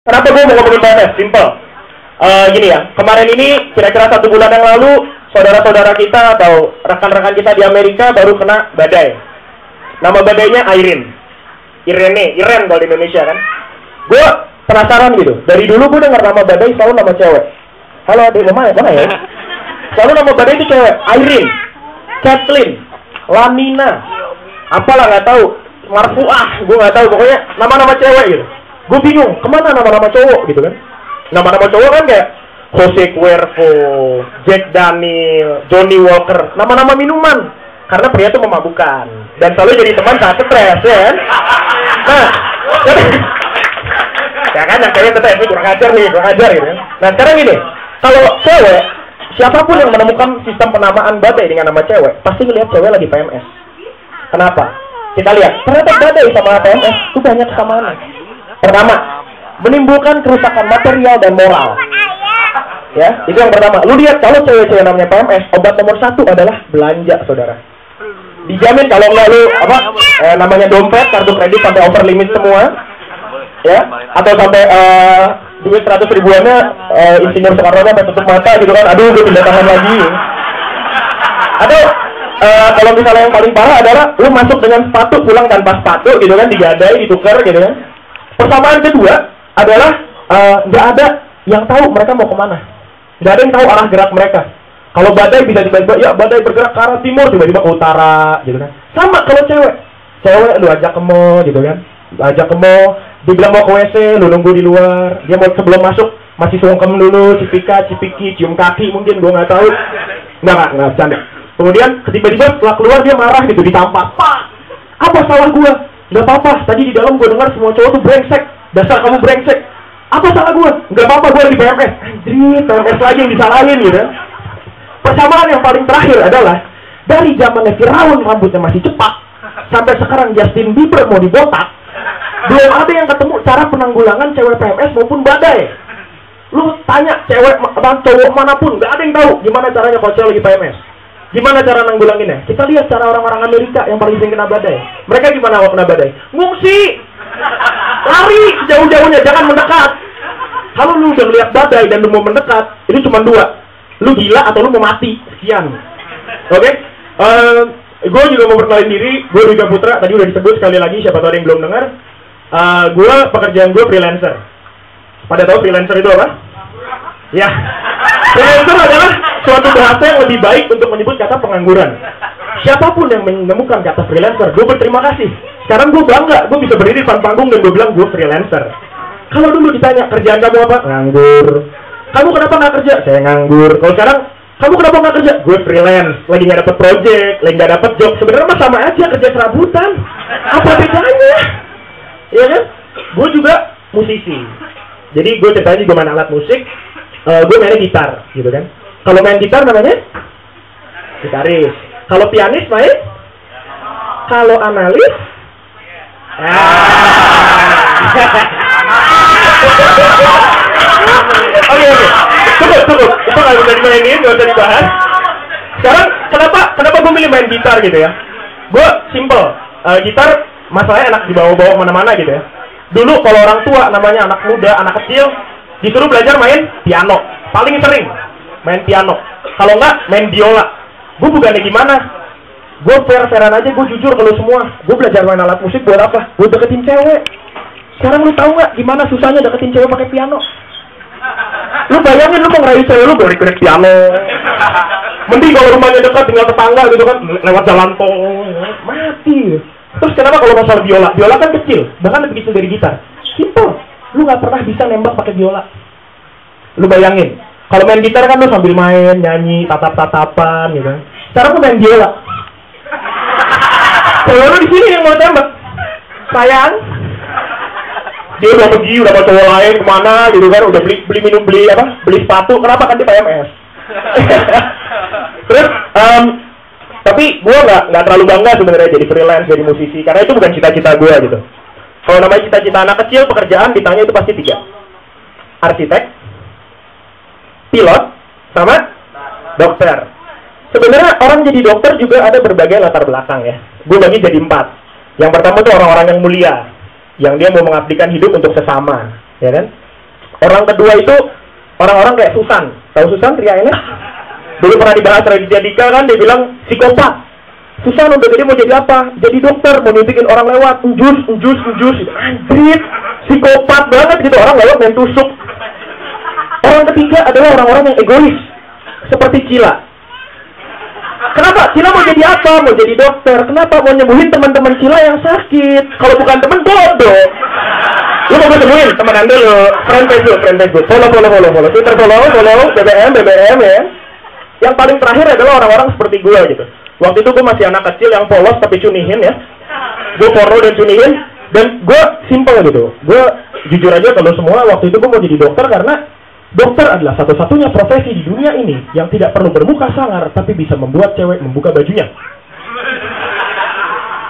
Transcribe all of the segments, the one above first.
Kenapa gue mau ngomongin PMS? Simple. Gini ya, kemarin ini kira-kira 1 bulan yang lalu, saudara-saudara kita atau rekan-rekan kita di Amerika baru kena badai. Nama badainya Irene kalau di Indonesia kan. Gue penasaran gitu. Dari dulu gue dengar nama badai selalu nama cewek. Halo adik, mana ya? Selalu nama badai itu cewek. Irene, Kathleen, Lanina, apalah nggak tahu. Marfuah, gue nggak tahu. Pokoknya nama-nama cewek gitu. Gue bingung, kemana nama-nama cowok gitu kan? Nama-nama cowok kan kayak Jose Cuervo, Jack Daniel, Johnny Walker, nama-nama minuman. Karena pria itu memabukkan dan selalu jadi teman saat stres, ya kan? Nah, ya kan yang cewek tetap ini kurang ajar gitu. Nah sekarang gini, kalau cewek, siapapun yang menemukan sistem penamaan badai dengan nama cewek, pasti ngelihat cewek lagi PMS. Kenapa? Kita lihat, ternyata badai sama PMS itu banyak kesamaan. Pertama, menimbulkan kerusakan material dan moral. Ya, itu yang pertama. Lu lihat kalau cewek-cewek namanya PMS, obat nomor 1 adalah belanja, saudara. Dijamin kalau nggak lu namanya dompet, kartu kredit sampai over limit semua, ya, atau sampai duit 100 ribuannya Insinyur Soekarno sampai tutup mata gitu kan, aduh gue pindah tangan lagi. Atau kalau misalnya yang paling parah adalah lu masuk dengan sepatu pulang tanpa sepatu gitu kan, digadai, ditukar gitu kan. Persamaan kedua adalah nggak ada yang tahu mereka mau kemana, nggak ada yang tahu arah gerak mereka. Kalau badai bisa tiba-tiba, ya badai bergerak ke arah timur, tiba-tiba ke utara, gitu kan. Sama kalau cewek lu ajak ke mall, gitu kan, ajak ke mall, dibilang mau ke WC, lu nunggu di luar, dia mau sebelum masuk masih sungkem dulu, cipiki, cium kaki mungkin, gua nggak tahu, nggak bercanda. Kemudian tiba-tiba setelah keluar dia marah gitu, ditampar, Pak, apa salah gua? Nggak apa-apa, tadi di dalam gue dengar semua cowok tuh brengsek. Dasar kamu brengsek. Apa salah gue? Nggak apa-apa, gue lagi PMS. Anjir, PMS lagi yang disalahin gitu. Persamaan yang paling terakhir adalah dari zamannya Firaun rambutnya masih cepat sampai sekarang Justin Bieber mau dibotak, belum ada yang ketemu cara penanggulangan cewek PMS maupun badai. Lu tanya cewek cowok manapun, nggak ada yang tahu gimana caranya kalau cewek lagi PMS. Gimana cara nanggulanginnya? Kita lihat cara orang-orang Amerika yang paling sering kena badai. Mereka gimana kalau kena badai? Ngungsi! Lari sejauh-jauhnya, jangan mendekat. Kalau lu udah lihat badai dan lu mau mendekat, itu cuma 2. Lu gila atau lu mau mati. Sekian. Oke? Gue juga mau perkenalin diri. Gue Rika Putra, tadi udah disebut sekali lagi, siapa tahu ada yang belum dengar. Pekerjaan gue freelancer. Pada tahu freelancer itu apa? Ya. Freelancer adalah suatu bahasa yang lebih baik untuk menyebut kata pengangguran. Siapapun yang menemukan kata freelancer, gue berterima kasih. Sekarang gue bangga, gue bisa berdiri di depan panggung dan gue bilang gue freelancer. Kalau dulu ditanya, kerjaan kamu apa? Nganggur. Kamu kenapa nggak kerja? Saya nganggur. Kalau sekarang, kamu kenapa nggak kerja? Gue freelance, lagi nggak dapet project, lagi nggak dapet job. Sebenarnya mah sama aja, kerja serabutan. Apa bedanya? Iya kan? Gue juga musisi. Jadi gue ceritanya juga main alat musik. Gue mainnya gitar, gitu kan. Kalau main gitar namanya gitaris. Kalau pianis main? Kalau analis? Oke. Cukup. Itu nggak bisa dimainin, nggak usah dibahas. Sekarang kenapa gue milih main gitar gitu ya? Gue simple. Gitar masalahnya enak dibawa-bawa kemana-mana gitu ya. Dulu kalau orang tua namanya anak muda, anak kecil disuruh belajar main piano. Paling sering main piano. Kalau nggak, main biola. Gue bukannya gimana. Gue fair-fairan aja, gue jujur kalau semua. Gue belajar main alat musik buat apa? Gue deketin cewek. Sekarang lu tahu nggak gimana susahnya deketin cewek pakai piano? Lu bayangin lu mau ngerayu cewek lu gorik-gorik piano. Mending kalau rumahnya dekat tinggal tetangga gitu kan, lewat jalan tol. Mati. Terus kenapa kalau masalah biola? Biola kan kecil, bahkan lebih kecil dari gitar. Simple. Lu nggak pernah bisa nembak pakai biola. Lu bayangin, kalau main gitar kan lu sambil main, nyanyi, tatap-tatapan gitu kan. Sekarang lu main biola. Cewek lu di sini yang mau tembak. Sayang. Dia udah pergi, udah mau cowok lain kemana gitu kan, udah beli sepatu, kenapa kan dia PMS? Terus, tapi gue nggak terlalu bangga sebenarnya jadi freelance, jadi musisi, karena itu bukan cita-cita gue gitu. Kalau namanya cita-cita anak kecil, pekerjaan ditanya itu pasti 3. Arsitek, pilot, sama dokter. Sebenarnya orang jadi dokter juga ada berbagai latar belakang ya. Gue bagi jadi 4. Yang pertama itu orang-orang yang mulia, yang dia mau mengabdikan hidup untuk sesama, ya kan? Orang kedua itu orang-orang kayak Susan. Tahu Susan Ria ini? Dulu pernah dibahas Raditya Dika kan, dia bilang psikopat. Susan udah gede mau jadi apa? Jadi dokter, mau nyuntikin orang lewat, njus. Anjir, psikopat banget gitu, orang lewat main tusuk. Orang ketiga adalah orang-orang yang egois, seperti Cila. Kenapa? Cila mau jadi apa? Mau jadi dokter. Kenapa? Mau nyembuhin teman-teman Cila yang sakit. Kalau bukan teman, bodoh. Lu mau gue sembuhin? Temenan dulu. Friend Facebook. Follow. Twitter follow. BBM ya. Yang paling terakhir adalah orang-orang seperti gue gitu. Waktu itu gue masih anak kecil yang polos tapi cunihin ya. Gue porno dan cunihin. Dan gue simple gitu. Gue jujur aja kalau semua waktu itu gue mau jadi dokter karena dokter adalah satu-satunya profesi di dunia ini yang tidak perlu bermuka sangar tapi bisa membuat cewek membuka bajunya.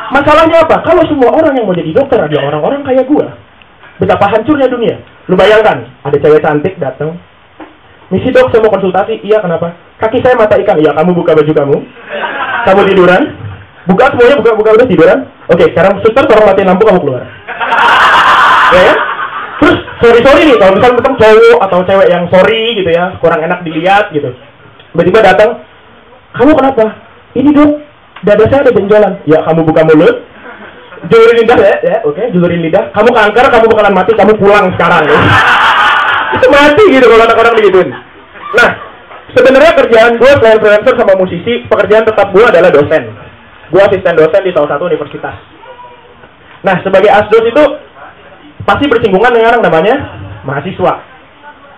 Masalahnya apa? Kalau semua orang yang mau jadi dokter adalah orang-orang kayak gue, betapa hancurnya dunia. Lu bayangkan, ada cewek cantik datang, misi dok, saya mau konsultasi. Iya, kenapa? Kaki saya mata ikan. Iya, kamu buka baju kamu. Kamu tiduran. Buka semuanya, buka udah tiduran. Oke, sekarang suster tolong matiin lampu, kamu keluar. Ya? Terus sorry nih, kalau misalnya ketemu cowok atau cewek yang sorry gitu ya, kurang enak dilihat gitu. Tiba-tiba datang, kamu kenapa? Ini dok, dada saya ada benjolan. Ya, kamu buka mulut, julurin lidah ya, oke, julurin lidah. Kamu kanker, kamu bakalan mati, kamu pulang sekarang. Ya. Itu mati gitu kalau orang-orang begituin. Nah, sebenarnya kerjaan gue selain freelancer sama musisi, pekerjaan tetap gue adalah dosen. Gue asisten dosen di salah satu universitas. Nah, sebagai asdos itu pasti bersinggungan dengan yang namanya mahasiswa.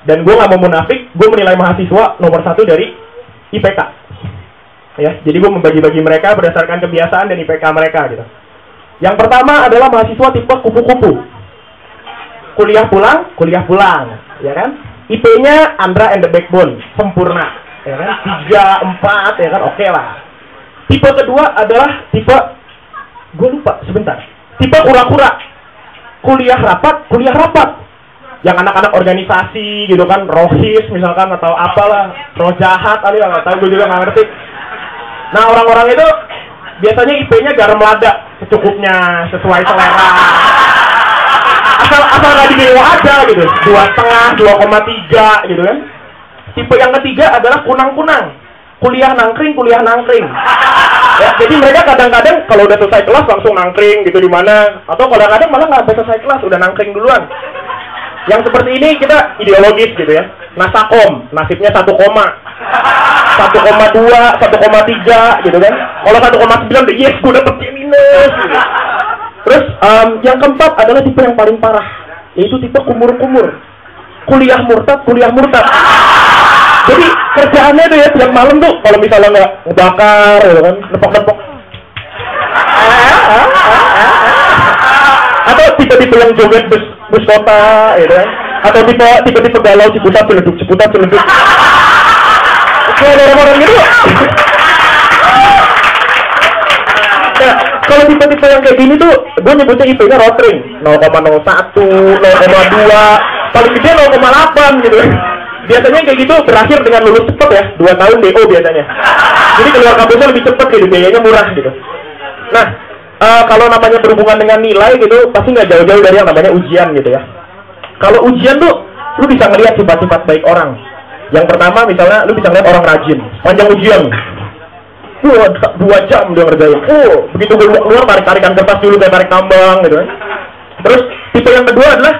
Dan gue nggak mau munafik, gue menilai mahasiswa nomor 1 dari IPK. Ya, jadi gue membagi-bagi mereka berdasarkan kebiasaan dan IPK mereka gitu. Yang pertama adalah mahasiswa tipe kupu-kupu. Kuliah pulang, ya kan? IP-nya Andra and the Backbone, sempurna, ya kan? 3, 4, ya kan? Oke lah. Tipe kedua adalah tipe, gue lupa sebentar. Tipe kura-kura. Kuliah rapat. Yang anak-anak organisasi gitu kan, rohis misalkan atau apalah, roh jahat kali ya, nggak tahu, gue juga nggak ngerti. Nah, orang-orang itu biasanya IP-nya garam lada, secukupnya, sesuai selera. Asal nggak didewa aja gitu, 2,5, 2,3 gitu kan. Tipe yang ketiga adalah kunang-kunang, kuliah nangkring. Ya, jadi mereka kadang-kadang kalau udah selesai kelas langsung nangkring gitu di mana, atau kadang-kadang malah nggak sampai selesai kelas udah nangkring duluan. Yang seperti ini kita ideologis gitu ya. Nasakom, nasibnya 1, 1,2, 1,3 gitu kan. Kalau 1,9 udah yes, gue dapet minus gitu. Terus yang keempat adalah tipe yang paling parah, yaitu tipe kumur-kumur. Kuliah murtad. Jadi kerjaannya tuh ya tiap malam tuh kalau misalnya nggak ngebakar, ya kan, nepok-nepok. Atau tipe-tipe yang joget bus kota, ya kan. Atau tipe galau Ciputat celeduk. Kayak orang-orang gitu. Nah, kalau tipe-tipe yang kayak gini tuh, gue nyebutnya IP-nya rotring, 0,01, 0,2, paling gede 0,8 gitu. Biasanya kayak gitu berakhir dengan lulus cepet ya, 2 tahun DO biasanya. Jadi keluar kampusnya lebih cepet gitu, biayanya murah gitu. Nah, kalau namanya berhubungan dengan nilai gitu, pasti nggak jauh-jauh dari yang namanya ujian gitu ya. Kalau ujian tuh, lu bisa ngeliat sifat-sifat baik orang. Yang pertama misalnya, lu bisa ngeliat orang rajin, panjang ujian. 2 jam dia ngerjain. Begitu gue keluar tarik-tarikan kertas dulu kayak tarik tambang gitu kan. Terus tipe yang kedua adalah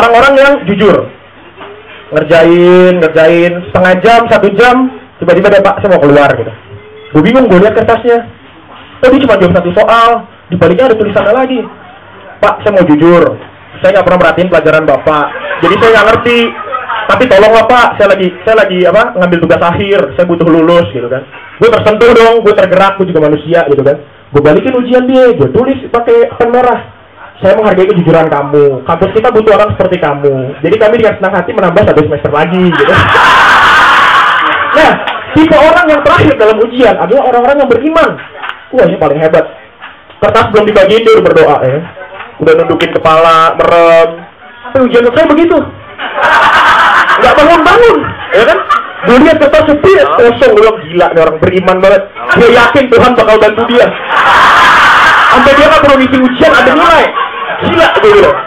orang-orang yang jujur. Ngerjain setengah jam, 1 jam, tiba-tiba dia, Pak, saya mau keluar gitu. Gue bingung, gue lihat kertasnya. Dia cuma jawab 1 soal, di baliknya ada tulisannya lagi. Pak, saya mau jujur, saya nggak pernah merhatiin pelajaran Bapak, jadi saya nggak ngerti. Tapi tolonglah Pak, saya lagi ngambil tugas akhir, saya butuh lulus gitu kan. Gue tersentuh dong, gue tergerak, gue juga manusia gitu kan. Gue balikin ujian dia, gue tulis pakai pen merah. Saya menghargai kejujuran kamu. Kampus kita butuh orang seperti kamu. Jadi kami dengan senang hati menambah 1 semester lagi gitu. Nah, tipe orang yang terakhir dalam ujian adalah orang-orang yang beriman. Wah, ini paling hebat. Kertas belum dibagiin dia udah berdoa ya. Udah nundukin kepala, merem. Tapi ujian selesai begitu. Nggak bangun-bangun, ya kan? Gue lihat kertas sepi, kosong. Gue bilang, gila nih orang beriman banget. Dia yakin Tuhan bakal bantu dia. Sampai dia nggak perlu ngisi ujian, ada nilai. Gila gue bilang.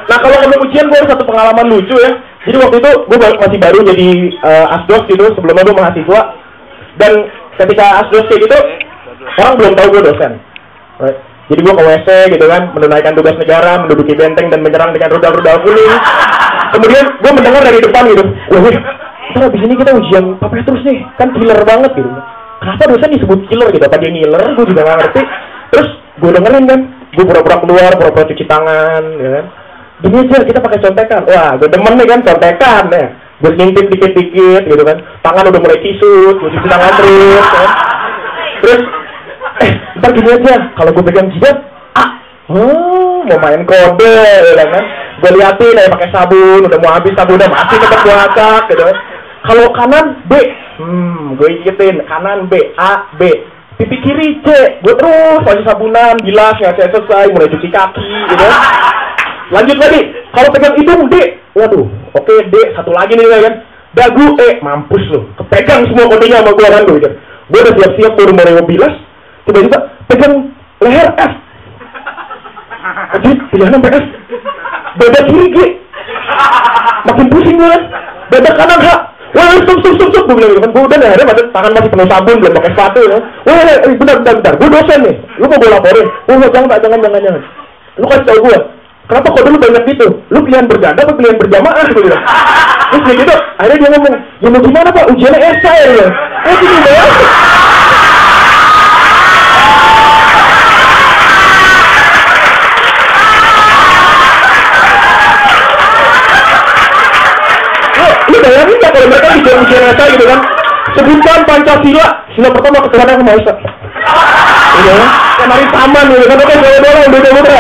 Nah kalau ngomong ujian, gue ada satu pengalaman lucu ya. Jadi waktu itu gue masih baru jadi asdos gitu, sebelumnya gue mahasiswa. Dan ketika asdos kayak gitu, orang belum tahu gue dosen. Right? Jadi gue ke WC gitu kan, menunaikan tugas negara, menduduki benteng dan menyerang dengan rudal-rudal kuning. Kemudian gue mendengar dari depan gitu, wah, ntar abis ini kita ujian Pak Petrus nih, kan killer banget gitu. Kenapa dosen disebut killer gitu? Apa dia ngiler? Gue juga gak ngerti. Terus gue dengerin kan, gue pura-pura keluar, pura-pura cuci tangan, ya kan. Gini aja kita pakai contekan. Wah, gue demen nih kan contekan ya. Gue ngintip dikit-dikit gitu kan. Tangan udah mulai kisut, gue cuci tangan terus kan. Terus ntar gini aja, kalau gue pegang jidat, mau main kode, ya kan? Gue liatin, pakai sabun, udah mau habis sabunnya masih tetap gue acak, gitu. Kalau kanan B, gue ikutin kanan B, A B, pipi kiri C, gue terus masih sabunan, bilas nggak selesai, mulai cuci kaki, gitu. Lanjut lagi, kalau pegang hidung D, waduh, oke D, satu lagi nih kan, dagu E, mampus lo, kepegang semua kodenya sama gue kan, gitu. Gue udah siap-siap baru bilas. Tiba-tiba pegang leher F. Jadi pilihan sampai F. Dada kiri G. Makin pusing gue kan. Dada kanan H. Wah, stop. Gue bilang gitu kan. Gue udah lehernya tangan masih penuh sabun, belum pakai sepatu kan. Wah, bentar. Gue dosen nih. Lu mau gue laporin? Wah, jangan. Lu kasih tau gue. Kenapa kok dulu banyak gitu? Lu pilihan berganda atau pilihan berjamaah? Gue bilang. Terus kayak gitu, akhirnya dia ngomong, ya mau gimana Pak? Ujiannya esai ya. Gitu ya. Lu bayangin gak kalau mereka ujian esai gitu kan? Sebutkan Pancasila, sila pertama kekerasan sama Esa. Iya kan? Kan hari taman gitu kan, oke boleh, udah